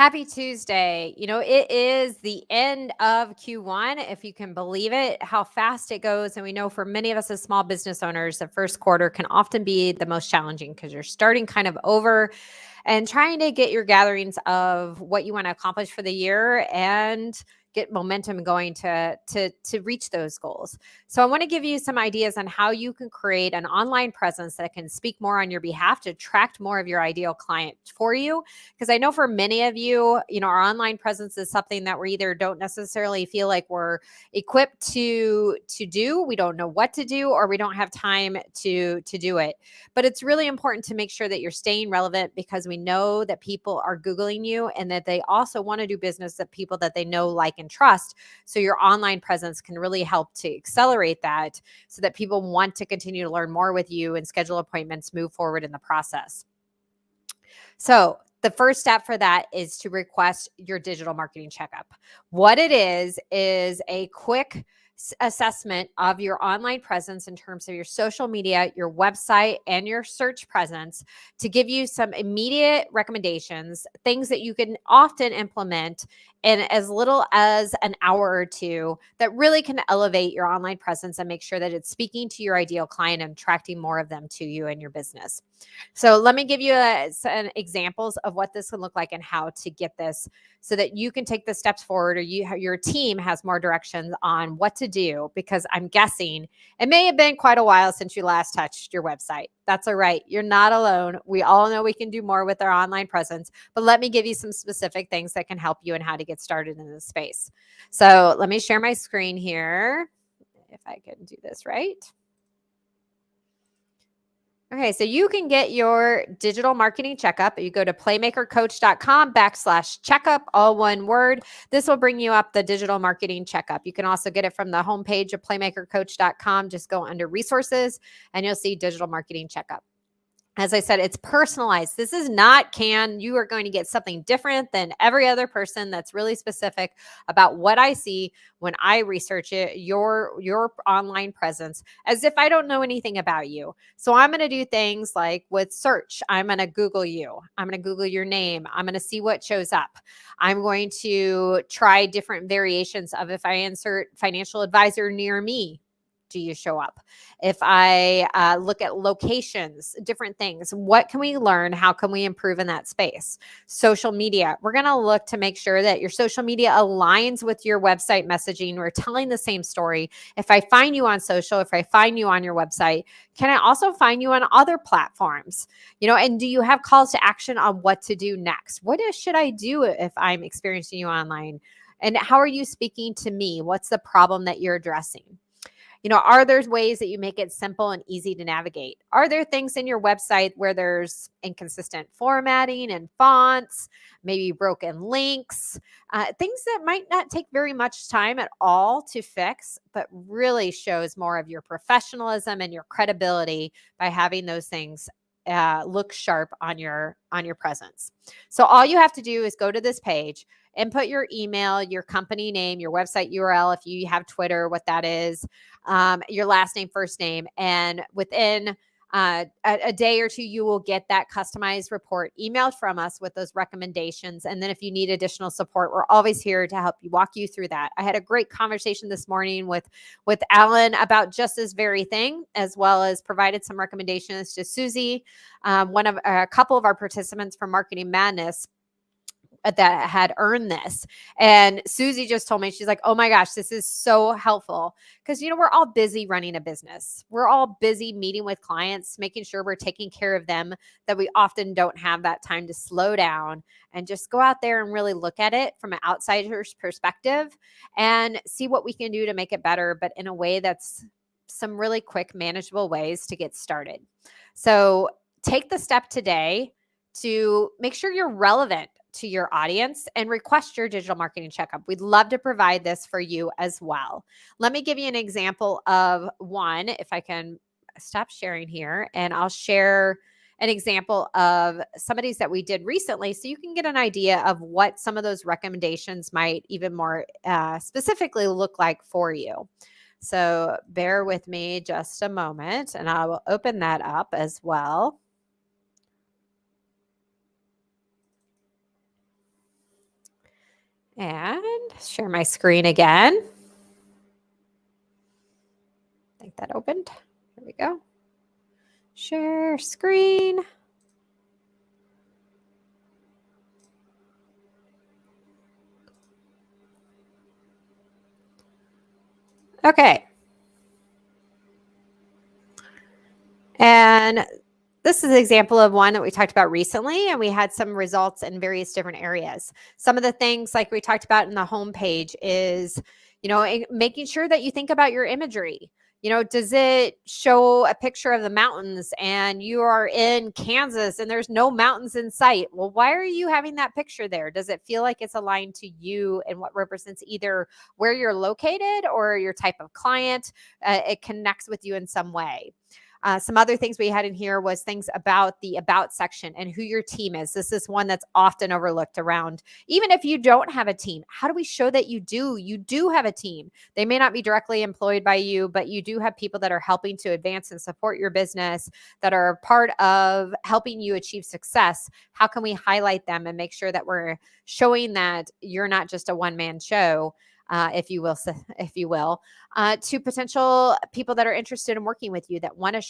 Happy Tuesday. It is the end of Q1, if you can believe it, how fast it goes. And we know for many of us as small business owners, the first quarter can often be the most challenging because you're starting kind of over and trying to get your gatherings of what you want to accomplish for the year and get momentum going to reach those goals. So I want to give you some ideas on how you can create an online presence that can speak more on your behalf to attract more of your ideal client for you. Because I know for many of you, our online presence is something that we either don't necessarily feel like we're equipped to do, we don't know what to do, or we don't have time to do it. But it's really important to make sure that you're staying relevant, because we know that people are Googling you and that they also want to do business with people that they know, like, and trust. So your online presence can really help to accelerate that so that people want to continue to learn more with you and schedule appointments, move forward in the process. So the first step for that is to request your digital marketing checkup. What it is a quick assessment of your online presence in terms of your social media, your website, and your search presence, to give you some immediate recommendations, things that you can often implement in as little as an hour or two, that really can elevate your online presence and make sure that it's speaking to your ideal client and attracting more of them to you and your business. So let me give you some examples of what this can look like and how to get this so that you can take the steps forward, or your team has more directions on what to do, because I'm guessing it may have been quite a while since you last touched your website. That's all right. You're not alone. We all know we can do more with our online presence, but let me give you some specific things that can help you and how to get started in this space. So let me share my screen here, if I can do this right. Okay, so you can get your digital marketing checkup. You go to playmakercoach.com/checkup, all one word. This will bring you up the digital marketing checkup. You can also get it from the homepage of playmakercoach.com. Just go under resources and you'll see digital marketing checkup. As I said, it's personalized. This is not canned. You are going to get something different than every other person, that's really specific about what I see when I research it, your online presence, as if I don't know anything about you. So I'm going to do things like with search. I'm going to Google you. I'm going to Google your name. I'm going to see what shows up. I'm going to try different variations of, if I insert financial advisor near me, do you show up? If I look at locations, different things, what can we learn? How can we improve in that space? Social media, we're going to look to make sure that your social media aligns with your website messaging. We're telling the same story. If I find you on social, if I find you on your website, can I also find you on other platforms? And do you have calls to action on what to do next? What should I do if I'm experiencing you online? And how are you speaking to me? What's the problem that you're addressing? Are there ways that you make it simple and easy to navigate? Are there things in your website where there's inconsistent formatting and fonts, maybe broken links, things that might not take very much time at all to fix, but really shows more of your professionalism and your credibility by having those things look sharp on your presence. So all you have to do is go to this page, input your email, your company name, your website URL, if you have Twitter, what that is, your last name, first name, and within a day or two, you will get that customized report emailed from us with those recommendations. And then if you need additional support, we're always here to help you, walk you through that. I had a great conversation this morning with Alan about just this very thing, as well as provided some recommendations to Susie, one of a couple of our participants from Marketing Madness that had earned this. And Susie just told me, she's like, oh my gosh, this is so helpful. Because, we're all busy running a business. We're all busy meeting with clients, making sure we're taking care of them, that we often don't have that time to slow down and just go out there and really look at it from an outsider's perspective and see what we can do to make it better, but in a way that's some really quick, manageable ways to get started. So take the step today to make sure you're relevant to your audience and request your digital marketing checkup. We'd love to provide this for you as well. Let me give you an example of one, if I can stop sharing here, and I'll share an example of somebody's that we did recently, so you can get an idea of what some of those recommendations might even more specifically look like for you. So bear with me just a moment, and I will open that up as well. And share my screen again. I think that opened. Here we go. Share screen. Okay. And this is an example of one that we talked about recently, and we had some results in various different areas. Some of the things, like we talked about in the homepage, is making sure that you think about your imagery. Does it show a picture of the mountains and you are in Kansas and there's no mountains in sight? Well, why are you having that picture there? Does it feel like it's aligned to you and what represents either where you're located or your type of client? It connects with you in some way. Some other things we had in here was things about the about section and who your team is. This is one that's often overlooked around. Even if you don't have a team, how do we show that you do have a team? They may not be directly employed by you, but you do have people that are helping to advance and support your business, that are part of helping you achieve success. How can we highlight them and make sure that we're showing that you're not just a one-man show? If you will, to potential people that are interested in working with you, that want to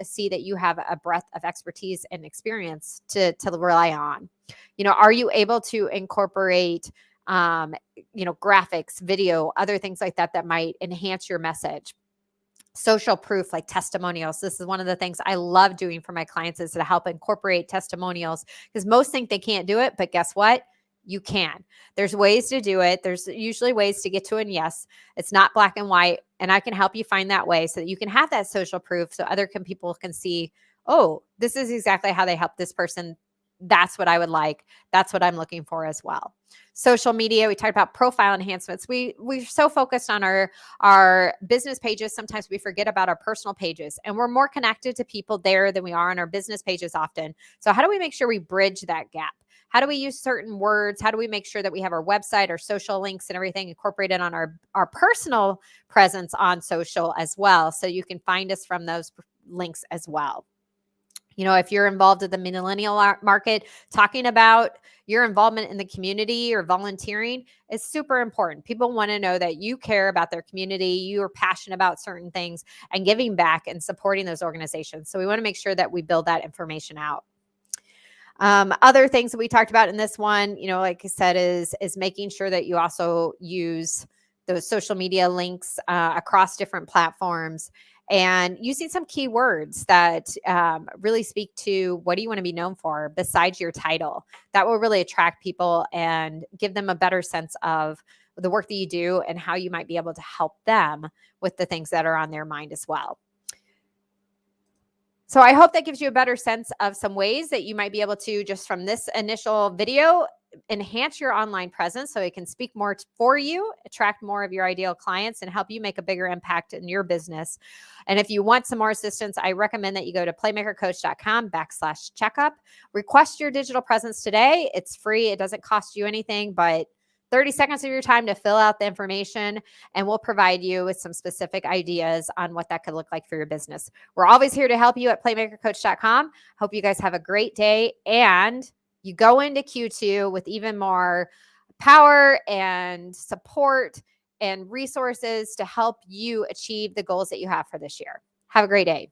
see that you have a breadth of expertise and experience to rely on. Are you able to incorporate, graphics, video, other things like that might enhance your message? Social proof, like testimonials. This is one of the things I love doing for my clients, is to help incorporate testimonials, because most think they can't do it, but guess what? You can. There's ways to do it. There's usually ways to get to an yes. It's not black and white, and I can help you find that way so that you can have that social proof, so other people can see, oh, this is exactly how they help this person. That's what I would like. That's what I'm looking for as well. Social media, we talked about profile enhancements. We're so focused on our business pages. Sometimes we forget about our personal pages, and we're more connected to people there than we are on our business pages often. So how do we make sure we bridge that gap? How do we use certain words? How do we make sure that we have our website, our social links, and everything incorporated on our personal presence on social as well, so you can find us from those links as well? If you're involved in the millennial market, talking about your involvement in the community or volunteering is super important. People want to know that you care about their community, you are passionate about certain things, and giving back and supporting those organizations. So we want to make sure that we build that information out. Other things that we talked about in this one, like I said, is making sure that you also use those social media links across different platforms, and using some keywords that really speak to what do you want to be known for besides your title. That will really attract people and give them a better sense of the work that you do and how you might be able to help them with the things that are on their mind as well. So I hope that gives you a better sense of some ways that you might be able to, just from this initial video, enhance your online presence so it can speak more for you, attract more of your ideal clients, and help you make a bigger impact in your business. And if you want some more assistance, I recommend that you go to playmakercoach.com/checkup. Request your digital presence today. It's free. It doesn't cost you anything, but 30 seconds of your time to fill out the information, and we'll provide you with some specific ideas on what that could look like for your business. We're always here to help you at playmakercoach.com. Hope you guys have a great day, and you go into Q2 with even more power and support and resources to help you achieve the goals that you have for this year. Have a great day.